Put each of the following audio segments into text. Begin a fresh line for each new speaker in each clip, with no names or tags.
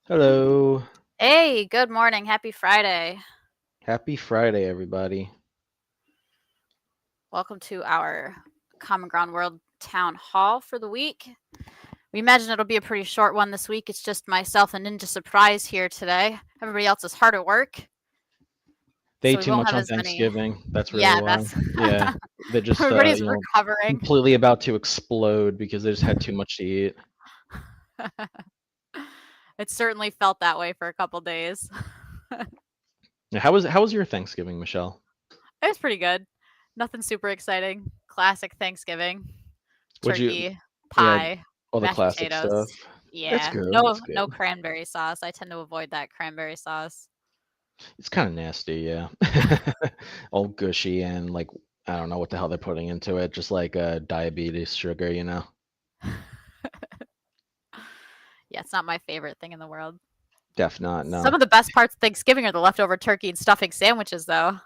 Hello.
Hey, good morning. Happy Friday.
Happy Friday, everybody.
Welcome to our Common Ground World Town Hall for the week. We imagine it'll be a pretty short one this week. It's just myself and Ninja Surprise here today. Everybody else is hard at work,
Day
so we
too
won't
much
have
on
as many.
Thanksgiving. That's really
Yeah,
why.
that's
Yeah. They're just,
everybody's recovering.
completely about to explode because they just had too much to eat.
It certainly felt that way for a couple days.
Now, how was your Thanksgiving, Michelle?
It was pretty good. Nothing super exciting. Classic Thanksgiving.
Would you,
Turkey,
yeah,
pie,
all the
mashed
classic
potatoes.
stuff. That's
Yeah,
good. That's
no
good.
cranberry sauce. I tend to avoid that cranberry sauce.
It's kind of nasty, yeah. All gushy and like I don't know what the hell they're putting into it, just like diabetes sugar.
Yeah, it's not my favorite thing in the world.
Def not,
Some
no.
of the best parts of Thanksgiving are the leftover turkey and stuffing sandwiches, though,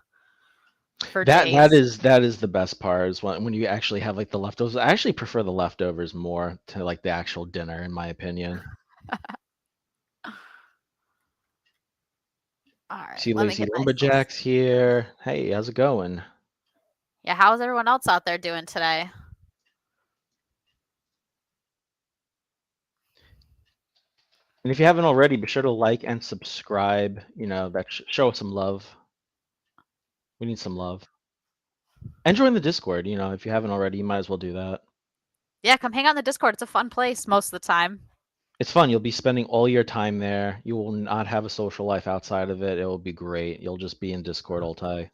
for
That
days.
is the best part is when you actually have like the leftovers. I actually prefer the leftovers more to like the actual dinner, in my opinion.
All right,
See
let me
Lazy
get myself.
Lumberjacks here. Hey, how's it going?
Yeah, how's everyone else out there doing today?
And if you haven't already, be sure to like and subscribe. That show us some love. We need some love. And join the Discord. If you haven't already, you might as well do that.
Yeah, come hang out in the Discord. It's a fun place most of the time.
It's fun. You'll be spending all your time there. You will not have a social life outside of it. It will be great. You'll just be in Discord all day.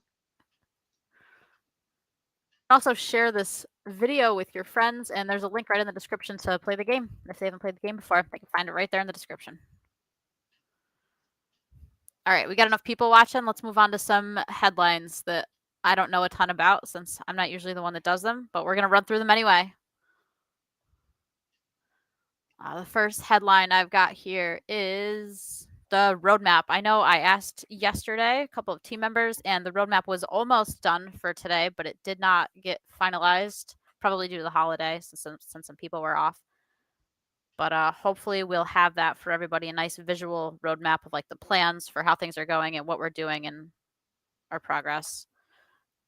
Also, share this video with your friends, and there's a link right in the description to play the game. If they haven't played the game before, they can find it right there in the description. All right, we got enough people watching. Let's move on to some headlines that I don't know a ton about since I'm not usually the one that does them, but we're going to run through them anyway. The first headline I've got here is the roadmap. I know I asked yesterday a couple of team members, and the roadmap was almost done for today, but it did not get finalized, probably due to the holiday since some people were off. But hopefully we'll have that for everybody, a nice visual roadmap of like the plans for how things are going and what we're doing and our progress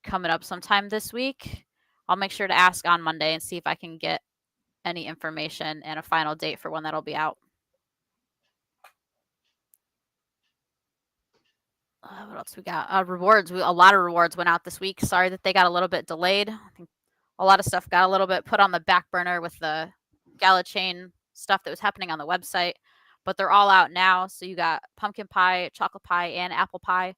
coming up sometime this week. I'll make sure to ask on Monday and see if I can get any information and a final date for when that'll be out. What else we got? Rewards. A lot of rewards went out this week. Sorry that they got a little bit delayed. I think a lot of stuff got a little bit put on the back burner with the GALACHAIN stuff that was happening on the website, but they're all out now. So you got pumpkin pie, chocolate pie, and apple pie.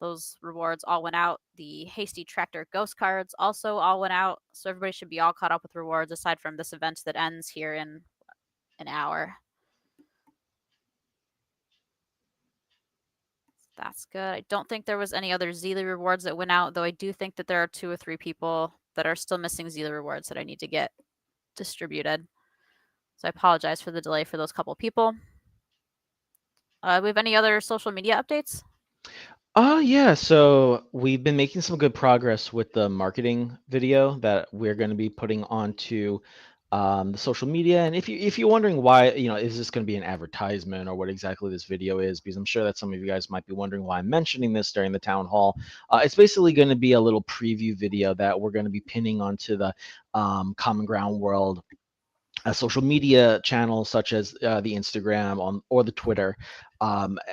Those rewards all went out. The Hasty Tractor Ghost cards also all went out. So everybody should be all caught up with rewards aside from this event that ends here in an hour. That's good. I don't think there was any other Zealy rewards that went out, though I do think that there are 2 or 3 people that are still missing Zealy rewards that I need to get distributed. So I apologize for the delay for those couple people. We have any other social media updates?
Oh, yeah. So we've been making some good progress with the marketing video that we're going to be putting onto the social media. And if you're wondering why, is this going to be an advertisement or what exactly this video is, because I'm sure that some of you guys might be wondering why I'm mentioning this during the town hall. It's basically going to be a little preview video that we're going to be pinning onto the Common Ground World social media channels such as the Instagram or the Twitter.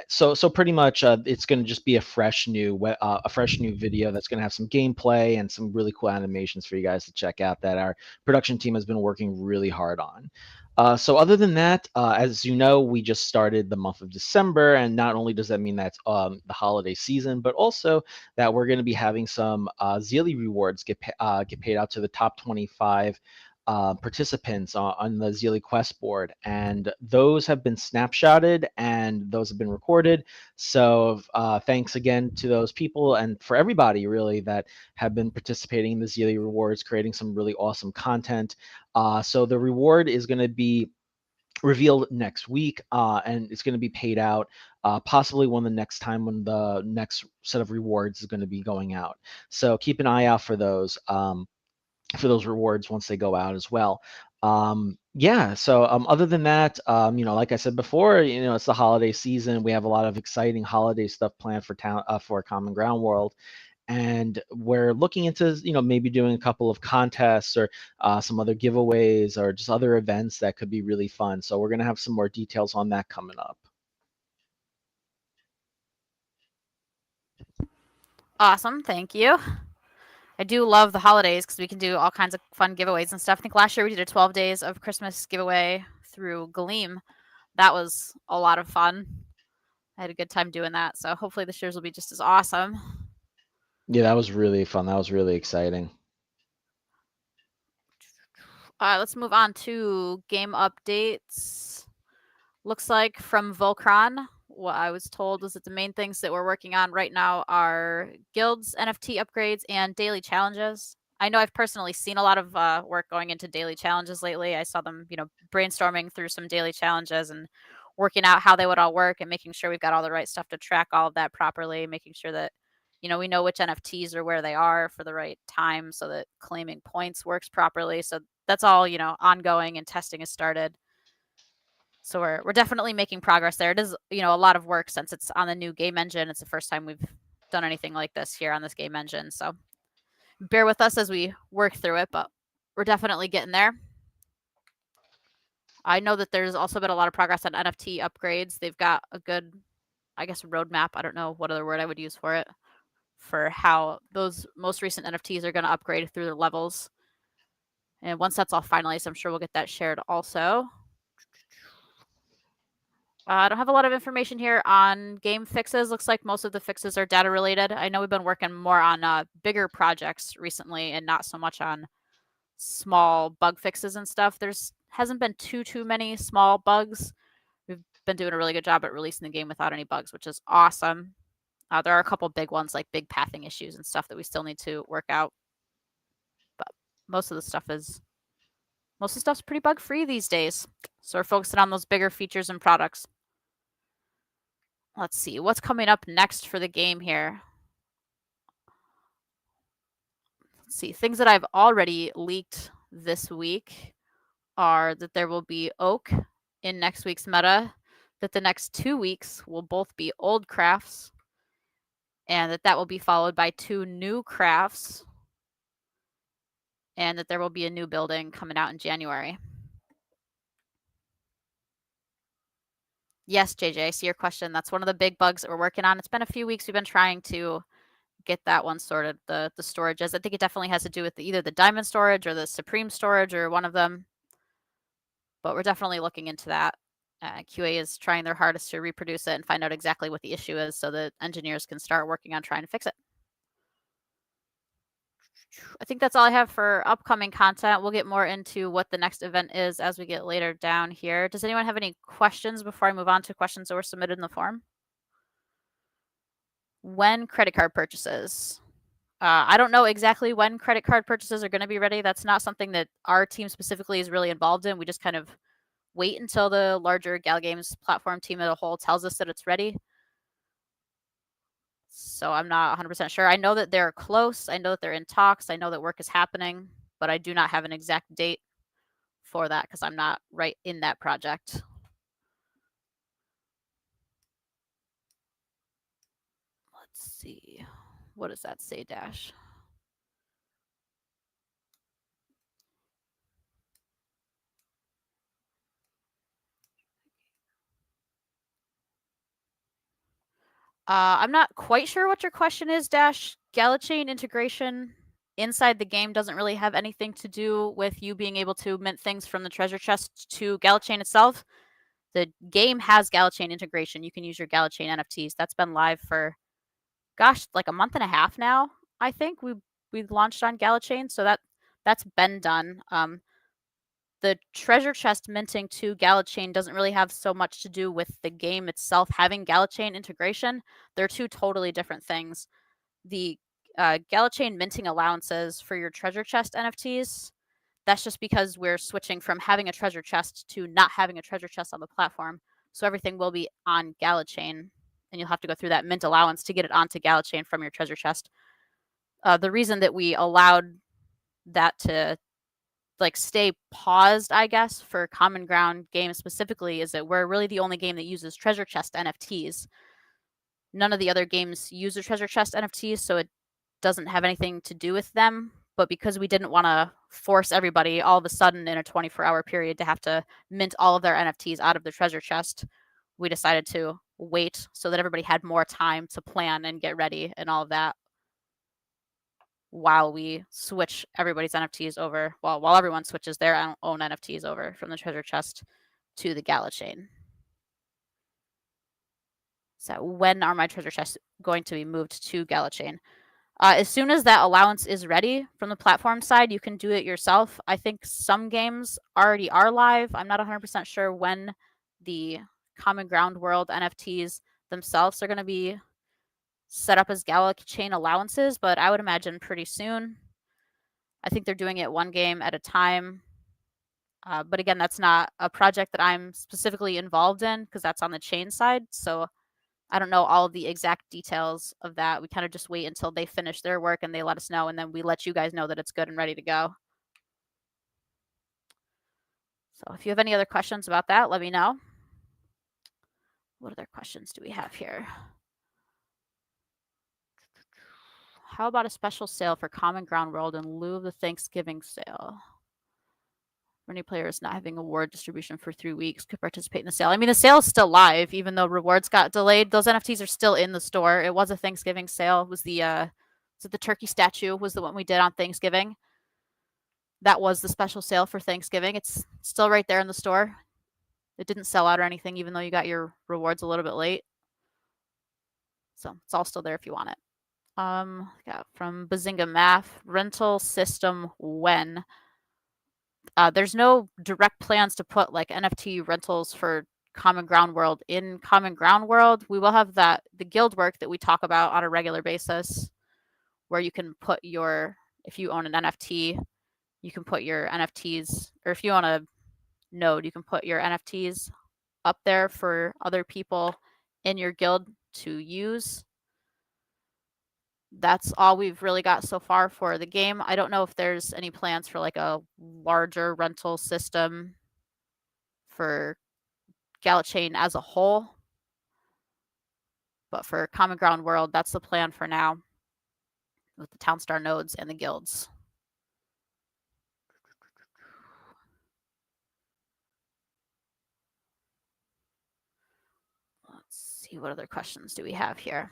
So pretty much it's going to just be a fresh new video that's going to have some gameplay and some really cool animations for you guys to check out that our production team has been working really hard on. So other than that, as you know, we just started the month of December, and not only does that mean that's the holiday season, but also that we're going to be having some Zealy rewards get paid out to the top 25 participants on the Zealy Quest board, and those have been snapshotted and those have been recorded. So thanks again to those people and for everybody really that have been participating in the Zealy rewards, creating some really awesome content. So the reward is going to be revealed next week, and it's going to be paid out possibly when the next set of rewards is going to be going out. So keep an eye out for those rewards once they go out as well. Yeah, so other than that, like I said before, it's the holiday season. We have a lot of exciting holiday stuff planned for town for Common Ground World, and we're looking into maybe doing a couple of contests or some other giveaways or just other events that could be really fun. So we're gonna have some more details on that coming up.
Awesome, thank you. I do love the holidays because we can do all kinds of fun giveaways and stuff. I think last year we did a 12 days of Christmas giveaway through Galeem. That was a lot of fun. I had a good time doing that. So hopefully this year's will be just as awesome.
Yeah, that was really fun. That was really exciting.
Let's move on to game updates. Looks like from Volcron, what I was told was that the main things that we're working on right now are guilds, NFT upgrades, and daily challenges. I know I've personally seen a lot of work going into daily challenges lately. I saw them, brainstorming through some daily challenges and working out how they would all work and making sure we've got all the right stuff to track all of that properly, making sure that, we know which NFTs are where they are for the right time so that claiming points works properly. So that's all, ongoing and testing has started. So we're definitely making progress there. It is, a lot of work since it's on the new game engine. It's the first time we've done anything like this here on this game engine. So bear with us as we work through it, but we're definitely getting there. I know that there's also been a lot of progress on NFT upgrades. They've got a good, I guess, roadmap. I don't know what other word I would use for it, for how those most recent NFTs are going to upgrade through their levels. And once that's all finalized, I'm sure we'll get that shared also. I don't have a lot of information here on game fixes. Looks like most of the fixes are data related. I know we've been working more on bigger projects recently and not so much on small bug fixes and stuff. There's hasn't been too many small bugs. We've been doing a really good job at releasing the game without any bugs, which is awesome. There are a couple big ones like big pathing issues and stuff that we still need to work out. But most of the stuff's pretty bug free these days. So we're focusing on those bigger features and products. Let's see what's coming up next for the game here. Let's see, things that I've already leaked this week are that there will be Oak in next week's meta, that the next 2 weeks will both be old crafts, and that will be followed by 2 new crafts, and that there will be a new building coming out in January. Yes, JJ, I see your question. That's one of the big bugs that we're working on. It's been a few weeks. We've been trying to get that one sorted, the storages. I think it definitely has to do with either the diamond storage or the supreme storage or one of them. But we're definitely looking into that. QA is trying their hardest to reproduce it and find out exactly what the issue is so that engineers can start working on trying to fix it. I think that's all I have for upcoming content. We'll get more into what the next event is as we get later down here. Does anyone have any questions before I move on to questions that were submitted in the form? When credit card purchases? I don't know exactly when credit card purchases are going to be ready. That's not something that our team specifically is really involved in. We just kind of wait until the larger Gala Games platform team as a whole tells us that it's ready. So I'm not 100% sure. I know that they're close. I know that they're in talks. I know that work is happening, but I do not have an exact date for that because I'm not right in that project. Let's see. What does that say, Dash? I'm not quite sure what your question is, Dash. GalaChain integration inside the game doesn't really have anything to do with you being able to mint things from the treasure chest to GalaChain itself. The game has GalaChain integration. You can use your GalaChain NFTs. That's been live for, gosh, like a month and a half now. I think we launched on GalaChain, so that's been done. The treasure chest minting to GalaChain doesn't really have so much to do with the game itself having GalaChain integration. They're two totally different things. The GalaChain minting allowances for your treasure chest NFTs, that's just because we're switching from having a treasure chest to not having a treasure chest on the platform. So everything will be on GalaChain, and you'll have to go through that mint allowance to get it onto GalaChain from your treasure chest. The reason that we allowed that to like stay paused, I guess, for Common Ground games specifically is that we're really the only game that uses treasure chest NFTs. None of the other games use a treasure chest NFTs, so it doesn't have anything to do with them. But because we didn't want to force everybody all of a sudden in a 24-hour period to have to mint all of their NFTs out of the treasure chest, we decided to wait so that everybody had more time to plan and get ready and all of that while we switch everybody's NFTs over, while everyone switches their own NFTs over from the treasure chest to the GALACHAIN. So when are my treasure chests going to be moved to GALACHAIN? As soon as that allowance is ready from the platform side, you can do it yourself. I think some games already are live. I'm not 100% sure when the Common Ground World NFTs themselves are going to be set up as GALACHAIN allowances, but I would imagine pretty soon. I think they're doing it one game at a time. But again, that's not a project that I'm specifically involved in because that's on the chain side. So I don't know all of the exact details of that. We kind of just wait until they finish their work and they let us know, and then we let you guys know that it's good and ready to go. So if you have any other questions about that, let me know. What other questions do we have here? How about a special sale for Common Ground World in lieu of the Thanksgiving sale? Many players not having award distribution for 3 weeks could participate in the sale. I mean, the sale is still live, even though rewards got delayed. Those NFTs are still in the store. It was a Thanksgiving sale. It was the turkey statue was the one we did on Thanksgiving. That was the special sale for Thanksgiving. It's still right there in the store. It didn't sell out or anything, even though you got your rewards a little bit late. So it's all still there if you want it. Yeah, from Bazinga Math, rental system when? There's no direct plans to put like NFT rentals for Common Ground World in Common Ground World. We will have the guild work that we talk about on a regular basis, where you can put if you own an NFT, you can put your NFTs, or if you own a node, you can put your NFTs up there for other people in your guild to use. That's all we've really got so far for the game. I don't know if there's any plans for like a larger rental system for GALACHAIN as a whole. But for Common Ground World, that's the plan for now with the Townstar nodes and the guilds. Let's see, what other questions do we have here?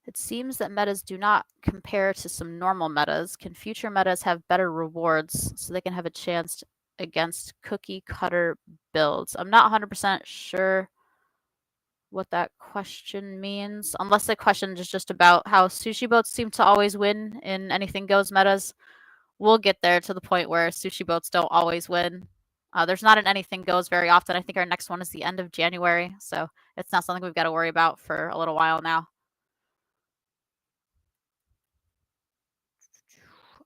It seems that metas do not compare to some normal metas. Can future metas have better rewards so they can have a chance against cookie cutter builds? I'm not 100% sure what that question means, unless the question is just about how sushi boats seem to always win in anything goes metas. We'll get there to the point where sushi boats don't always win. There's not an anything goes very often. I think our next one is the end of January, so it's not something we've got to worry about for a little while now.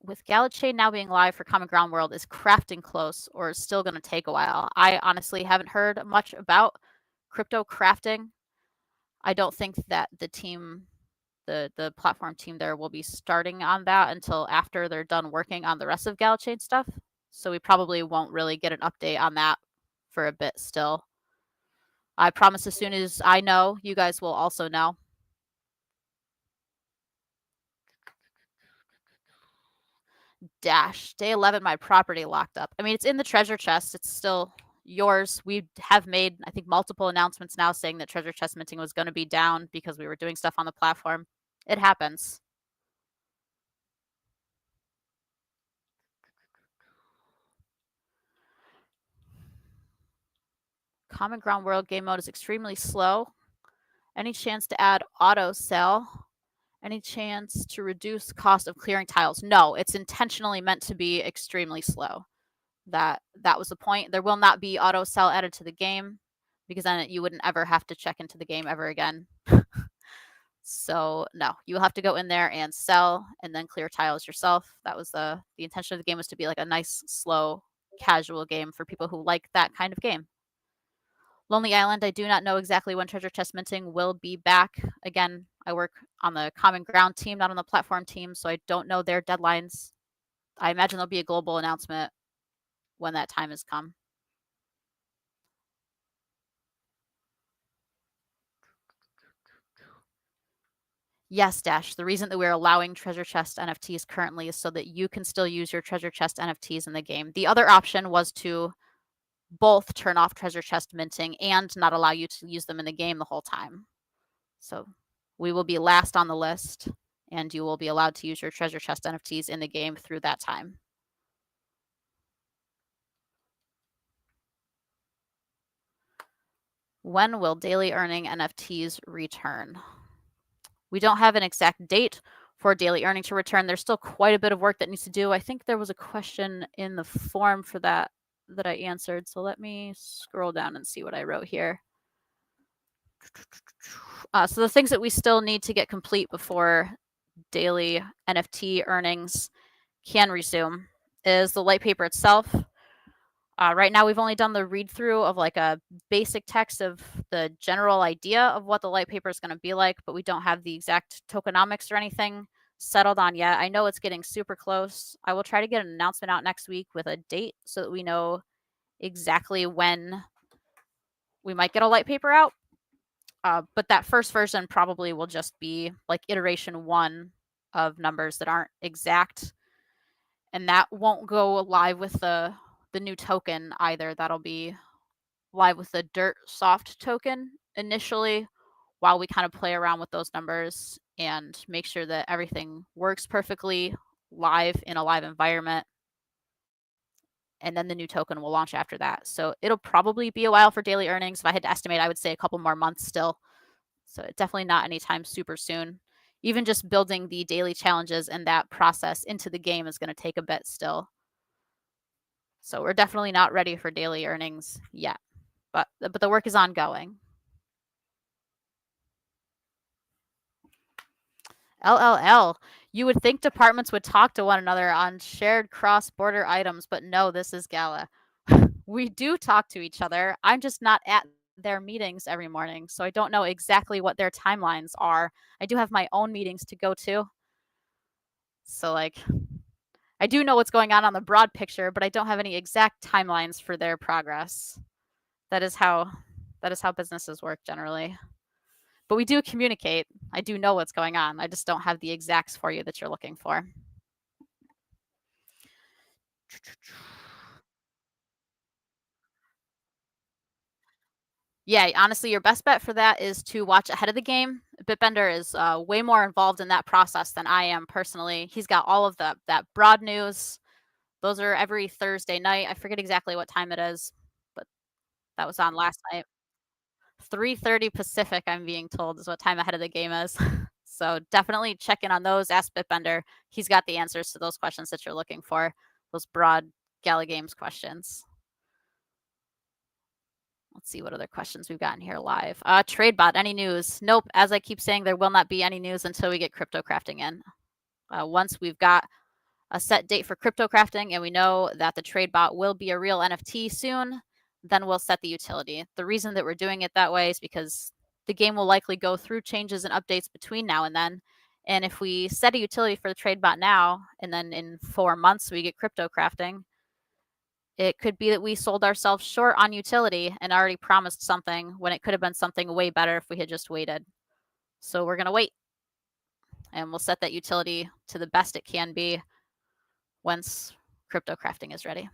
With GALACHAIN now being live for Common Ground World, is crafting close or is still going to take a while? I honestly haven't heard much about crypto crafting. I don't think that the team, the platform team there, will be starting on that until after they're done working on the rest of GALACHAIN stuff. So we probably won't really get an update on that for a bit still. I promise as soon as I know, you guys will also know. Dash, day 11, my property locked up. I mean, it's in the treasure chest. It's still yours. We have made, I think, multiple announcements now saying that treasure chest minting was going to be down because we were doing stuff on the platform. It happens. Common Ground World game mode is extremely slow. Any chance to add auto sell? Any chance to reduce cost of clearing tiles? No, it's intentionally meant to be extremely slow. That was the point. There will not be auto sell added to the game because then you wouldn't ever have to check into the game ever again. So no, you will have to go in there and sell and then clear tiles yourself. That was the intention of the game, was to be like a nice, slow, casual game for people who like that kind of game. Lonely Island, I do not know exactly when treasure chest minting will be back. Again, I work on the Common Ground team, not on the platform team, so I don't know their deadlines. I imagine there'll be a global announcement when that time has come. Yes, Dash. The reason that we're allowing treasure chest NFTs currently is so that you can still use your treasure chest NFTs in the game. The other option was to both turn off treasure chest minting and not allow you to use them in the game the whole time. So we will be last on the list, and you will be allowed to use your treasure chest NFTs in the game through that time. When will daily earning NFTs return? We don't have an exact date for daily earning to return. There's still quite a bit of work that needs to do. I think there was a question in the form for that I answered. So let me scroll down and see what I wrote here. So the things that we still need to get complete before daily NFT earnings can resume is the light paper itself. Right now, we've only done the read through of like a basic text of the general idea of what the light paper is going to be like, but we don't have the exact tokenomics or anything settled on yet. I know it's getting super close. I will try to get an announcement out next week with a date so that we know exactly when we might get a light paper out. But that first version probably will just be like iteration 1 of numbers that aren't exact. And that won't go live with the new token either. That'll be live with the Dirt Soft token initially while we kind of play around with those numbers and make sure that everything works perfectly live in a live environment. And then the new token will launch after that. So it'll probably be a while for daily earnings. If I had to estimate, I would say a couple more months still. So definitely not anytime super soon. Even just building the daily challenges and that process into the game is going to take a bit still. So we're definitely not ready for daily earnings yet, but the work is ongoing. LLL. You would think departments would talk to one another on shared cross-border items, but no, this is Gala. We do talk to each other. I'm just not at their meetings every morning, so I don't know exactly what their timelines are. I do have my own meetings to go to. So like I do know what's going on the broad picture, but I don't have any exact timelines for their progress. That is how businesses work generally. But we do communicate. I do know what's going on. I just don't have the exacts for you that you're looking for. Yeah, honestly, your best bet for that is to watch ahead of the game. Bitbender is way more involved in that process than I am personally. He's got all of that broad news. Those are every Thursday night. I forget exactly what time it is, but that was on last night. 3:30 Pacific, I'm being told, is what time ahead of the game is. So definitely check in on those. Ask Bitbender. He's got the answers to those questions that you're looking for, those broad Gala Games questions. Let's see what other questions we've gotten here live. TradeBot, any news? Nope. As I keep saying, there will not be any news until we get crypto crafting in. Once we've got a set date for crypto crafting and we know that the TradeBot will be a real NFT soon, then we'll set the utility. The reason that we're doing it that way is because the game will likely go through changes and updates between now and then. And if we set a utility for the TradeBot now, and then in 4 months we get crypto crafting, it could be that we sold ourselves short on utility and already promised something when it could have been something way better if we had just waited. So we're going to wait. And we'll set that utility to the best it can be once crypto crafting is ready.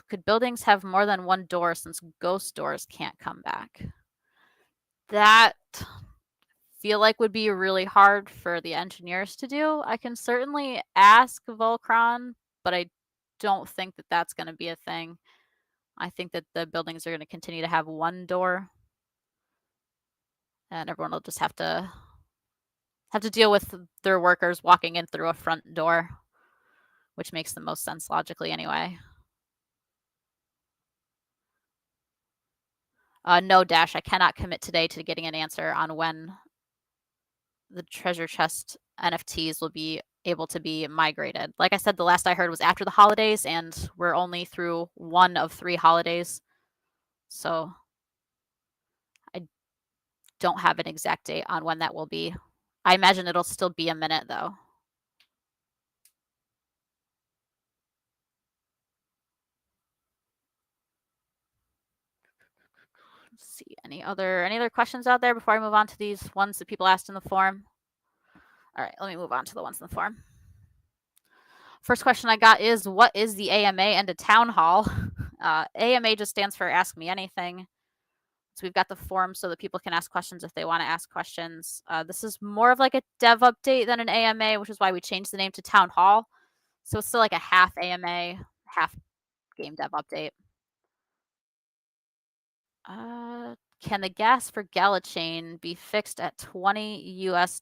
Could buildings have more than one door since ghost doors can't come back? That feel like would be really hard for the engineers to do. I can certainly ask Volcron, but I don't think that that's going to be a thing. I think that the buildings are going to continue to have one door, and everyone will just have to deal with their workers walking in through a front door, which makes the most sense logically anyway. No, Dash, I cannot commit today to getting an answer on when the treasure chest NFTs will be able to be migrated. Like I said, the last I heard was after the holidays, and we're only through one of 3 holidays. So don't have an exact date on when that will be. I imagine it'll still be a minute though. Let's see, any other questions out there before I move on to these ones that people asked in the forum? All right, let me move on to the ones in the forum. First question I got is, what is the AMA and a town hall? AMA just stands for Ask Me Anything. So we've got the forum so that people can ask questions if they want to ask questions. This is more of like a dev update than an AMA, which is why we changed the name to Town Hall. So it's still like a half AMA, half game dev update. Can the gas for GALACHAIN be fixed at $20 US?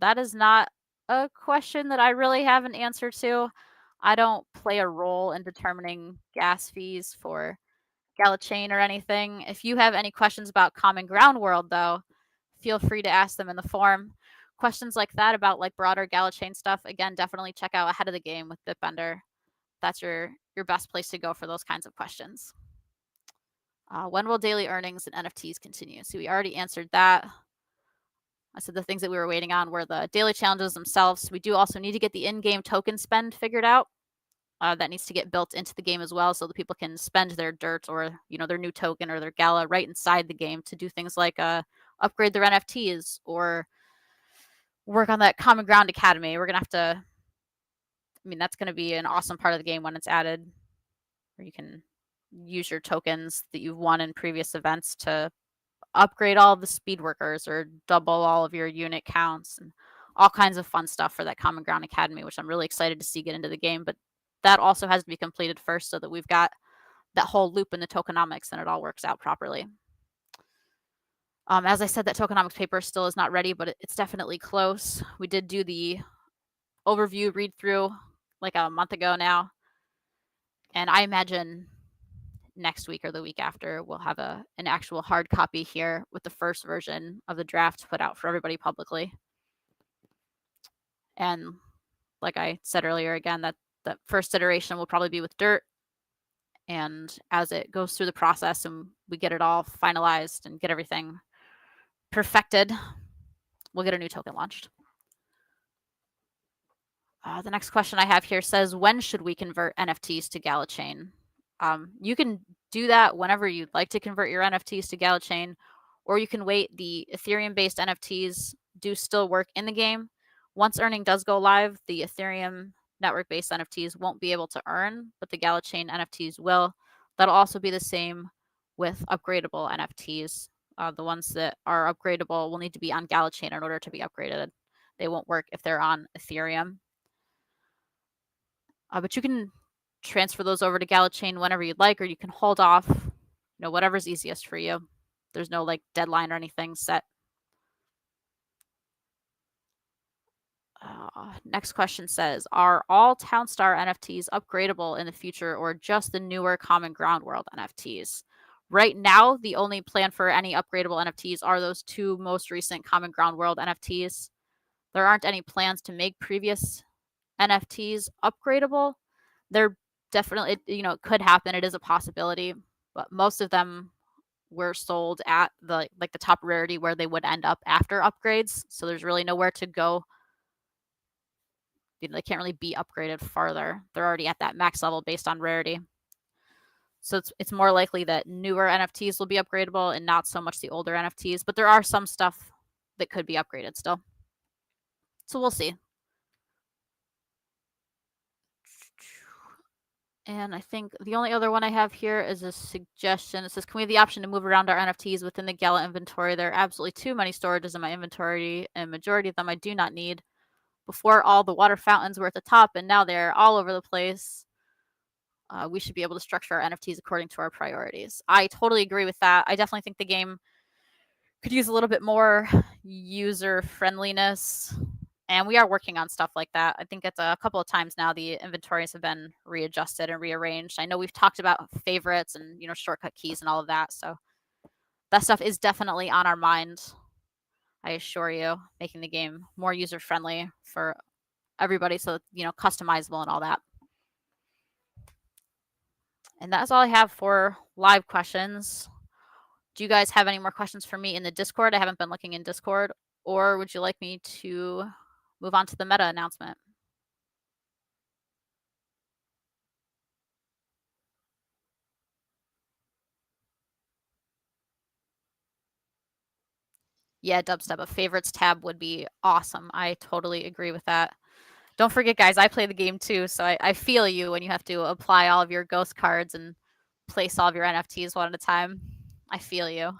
That is not a question that I really have an answer to. I don't play a role in determining gas fees for GALACHAIN or anything. If you have any questions about Common Ground World, though, feel free to ask them in the forum. Questions like that about like broader GALACHAIN stuff, again, definitely check out Ahead of the Game with Bitbender. That's your best place to go for those kinds of questions. When will daily earnings and NFTs continue? So we already answered that. I said the things that we were waiting on were the daily challenges themselves. We do also need to get the in-game token spend figured out. That needs to get built into the game as well, so that people can spend their dirt or their new token or their gala right inside the game to do things like upgrade their NFTs or work on that Common Ground Academy. We're gonna have to. I mean, that's gonna be an awesome part of the game when it's added, where you can use your tokens that you've won in previous events to upgrade all the speed workers or double all of your unit counts and all kinds of fun stuff for that Common Ground Academy, which I'm really excited to see get into the game. But that also has to be completed first so that we've got that whole loop in the tokenomics and it all works out properly. As I said, that tokenomics paper still is not ready, but it's definitely close. We did do the overview read through like a month ago now. And I imagine next week or the week after, we'll have an actual hard copy here with the first version of the draft put out for everybody publicly. And like I said earlier, again, that first iteration will probably be with dirt. And as it goes through the process and we get it all finalized and get everything perfected, we'll get a new token launched. The next question I have here says, when should we convert NFTs to GALACHAIN? You can do that whenever you'd like to convert your NFTs to GALACHAIN, or you can wait. The Ethereum-based NFTs do still work in the game. Once earning does go live, the Ethereum network-based NFTs won't be able to earn, but the GALACHAIN NFTs will. That'll also be the same with upgradable NFTs. The ones that are upgradable will need to be on GALACHAIN in order to be upgraded. They won't work if they're on Ethereum. But you can transfer those over to GALACHAIN whenever you'd like, or you can hold off, whatever's easiest for you. There's no like deadline or anything set. Next question says, are all Townstar NFTs upgradable in the future or just the newer Common Ground World NFTs? Right now, the only plan for any upgradable NFTs are those two most recent Common Ground World NFTs. There aren't any plans to make previous NFTs upgradable. They're definitely, it could happen. It is a possibility, but most of them were sold at the top rarity where they would end up after upgrades. So there's really nowhere to go. They can't really be upgraded farther. They're already at that max level based on rarity. So it's more likely that newer NFTs will be upgradable and not so much the older NFTs, but there are some stuff that could be upgraded still. So we'll see. And I think the only other one I have here is a suggestion. It says, can we have the option to move around our NFTs within the Gala inventory? There are absolutely too many storages in my inventory, and majority of them I do not need. Before, all the water fountains were at the top, and now they're all over the place. We should be able to structure our NFTs according to our priorities. I totally agree with that. I definitely think the game could use a little bit more user friendliness. And we are working on stuff like that. I think it's a couple of times now the inventories have been readjusted and rearranged. I know we've talked about favorites and, shortcut keys and all of that. So that stuff is definitely on our mind. I assure you, making the game more user-friendly for everybody so, customizable and all that. And that's all I have for live questions. Do you guys have any more questions for me in the Discord? I haven't been looking in Discord. Or would you like me to move on to the meta announcement? Yeah, Dubstep, a favorites tab would be awesome. I totally agree with that. Don't forget, guys, I play the game too, so I feel you when you have to apply all of your ghost cards and place all of your NFTs one at a time. I feel you.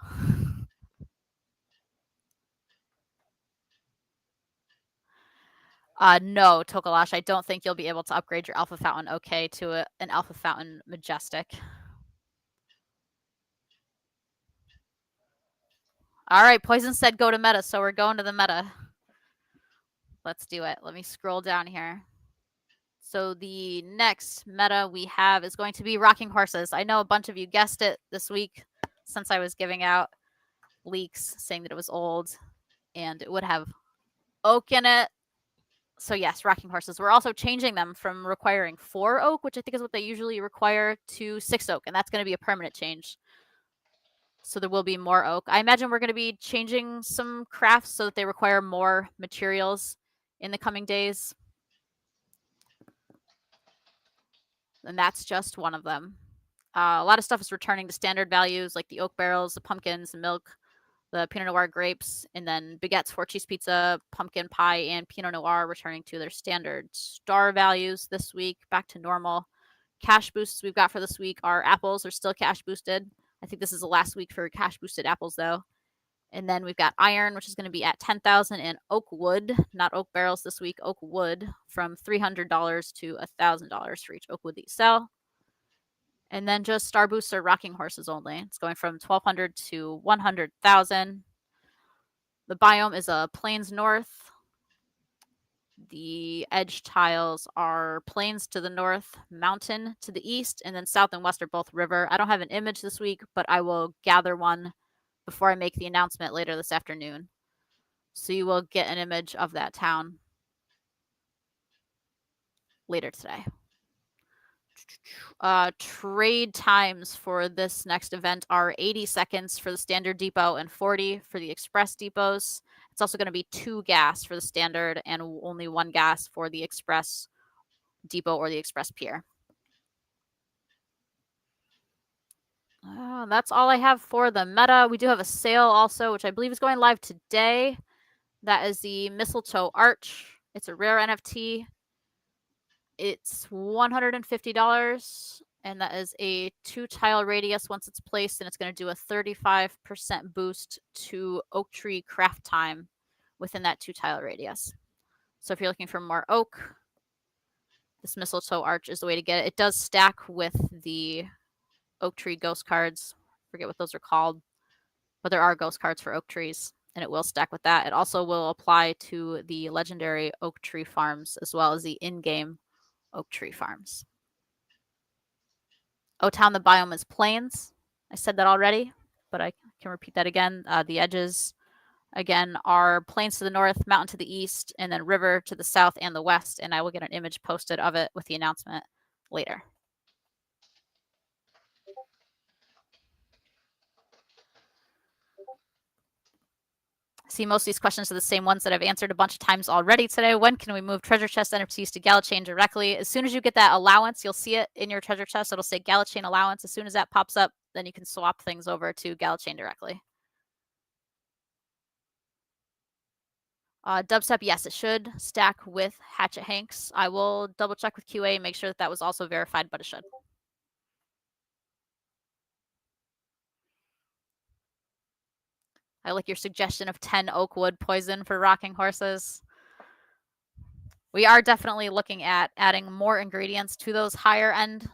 No, Tokalash, I don't think you'll be able to upgrade your Alpha Fountain OK to an Alpha Fountain Majestic. All right, Poison said go to meta, so we're going to the meta. Let's do it. Let me scroll down here. So the next meta we have is going to be Rocking Horses. I know a bunch of you guessed it this week since I was giving out leaks saying that it was old and it would have oak in it. So yes, Rocking Horses. We're also changing them from requiring 4 oak, which I think is what they usually require, to 6 oak, and that's going to be a permanent change. So there will be more oak. I imagine we're going to be changing some crafts so that they require more materials in the coming days. And that's just one of them. A lot of stuff is returning to standard values, like the oak barrels, the pumpkins, the milk, the Pinot Noir grapes, and then baguettes, 4 cheese pizza, pumpkin pie, and Pinot Noir returning to their standard star values this week, back to normal. Cash boosts we've got for this week are apples are still cash boosted. I think this is the last week for cash boosted apples, though. And then we've got iron, which is going to be at 10,000, and oak wood, not oak barrels this week, oak wood, from $300 to $1,000 for each oak wood that you sell. And then just star boosts are rocking horses only. It's going from 1,200 to 100,000. The biome is a plains north. The edge tiles are plains to the north, mountain to the east, and then south and west are both river. I don't have an image this week, but I will gather one before I make the announcement later this afternoon. So you will get an image of that town later today. Trade times for this next event are 80 seconds for the standard depot and 40 for the express depots. It's also going to be 2 gas for the standard and only 1 gas for the express depot or the express pier. That's all I have for the meta. We do have a sale also, which I believe is going live today. That is the Mistletoe Arch. It's a rare NFT. It's $150, and that is a 2-tile radius once it's placed, and it's going to do a 35% boost to oak tree craft time within that 2-tile radius. So if you're looking for more oak, this Mistletoe Arch is the way to get it. It does stack with the oak tree ghost cards. Forget what those are called, but there are ghost cards for oak trees, and it will stack with that. It also will apply to the legendary oak tree farms as well as the in-game oak tree farms. O Town, the biome is plains. I said that already, but I can repeat that again. The edges, again, are plains to the north, mountain to the east, and then river to the south and the west, and I will get an image posted of it with the announcement later. See, most of these questions are the same ones that I've answered a bunch of times already today. When can we move treasure chest NFTs to GALACHAIN directly? As soon as you get that allowance, you'll see it in your treasure chest. It'll say GALACHAIN allowance. As soon as that pops up, then you can swap things over to GALACHAIN directly. Dubstep, yes, it should stack with Hatchet Hanks. I will double check with QA and make sure that that was also verified, but it should. I like your suggestion of 10 oak wood poison for rocking horses. We are definitely looking at adding more ingredients to those higher end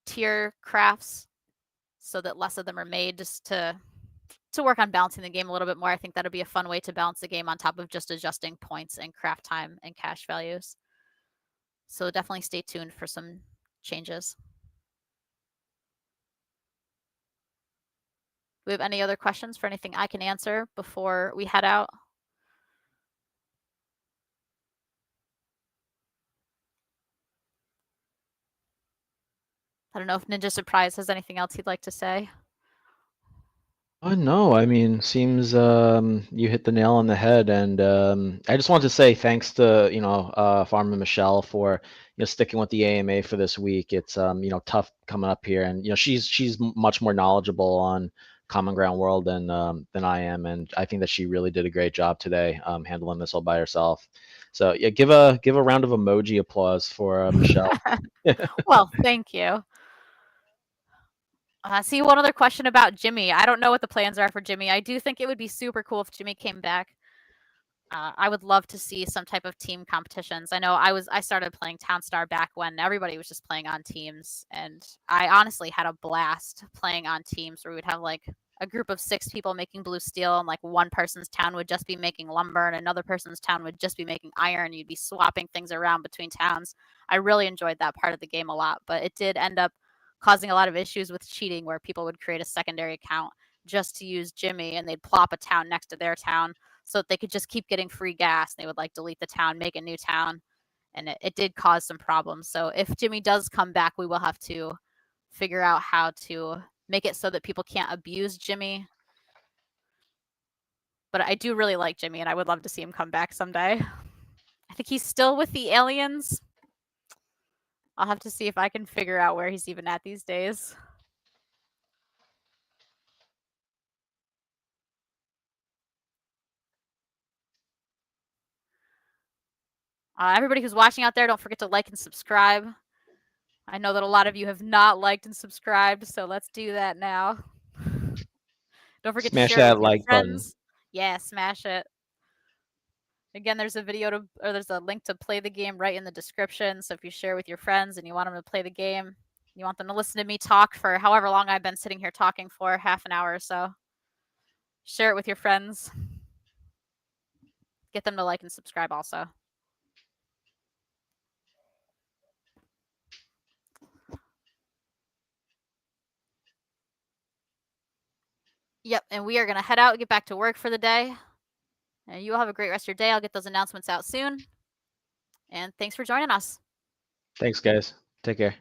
tier crafts so that less of them are made, just to work on balancing the game a little bit more. I think that'll be a fun way to balance the game on top of just adjusting points and craft time and cash values. So definitely stay tuned for some changes. Do we have any other questions for anything I can answer before we head out? I don't know if Ninja Surprise has anything else he'd like to say.
No, I mean, seems you hit the nail on the head, and I just wanted to say thanks to Farmer Michelle for sticking with the AMA for this week. It's tough coming up here, and she's much more knowledgeable on Common Ground World than I am, and I think that she really did a great job today handling this all by herself. So yeah, give a round of emoji applause for Michelle.
Well, thank you. See, one other question about Jimmy. I don't know what the plans are for Jimmy. I do think it would be super cool if Jimmy came back. I would love to see some type of team competitions. I know I started playing Townstar back when everybody was just playing on teams, and I honestly had a blast playing on teams where we would have like a group of 6 people making blue steel, and like one person's town would just be making lumber, and another person's town would just be making iron. You'd be swapping things around between towns. I really enjoyed that part of the game a lot, but it did end up causing a lot of issues with cheating where people would create a secondary account just to use Jimmy, and they'd plop a town next to their town so that they could just keep getting free gas. They would like delete the town, make a new town, and it did cause some problems. So if Jimmy does come back, we will have to figure out how to make it so that people can't abuse Jimmy. But I do really like Jimmy, and I would love to see him come back someday. I think he's still with the aliens. I'll have to see if I can figure out where he's even at these days. Everybody who's watching out there, don't forget to like and subscribe. I know that a lot of you have not liked and subscribed, so let's do that now. Don't forget to
Smash
share it
that
with your
like button.
friends. Yeah, smash it. Again, there's a link to play the game right in the description. So if you share with your friends and you want them to play the game, you want them to listen to me talk for however long I've been sitting here talking for, half an hour or so, share it with your friends. Get them to like and subscribe also. Yep, and we are going to head out and get back to work for the day. And you all have a great rest of your day. I'll get those announcements out soon. And thanks for joining us.
Thanks, guys. Take care.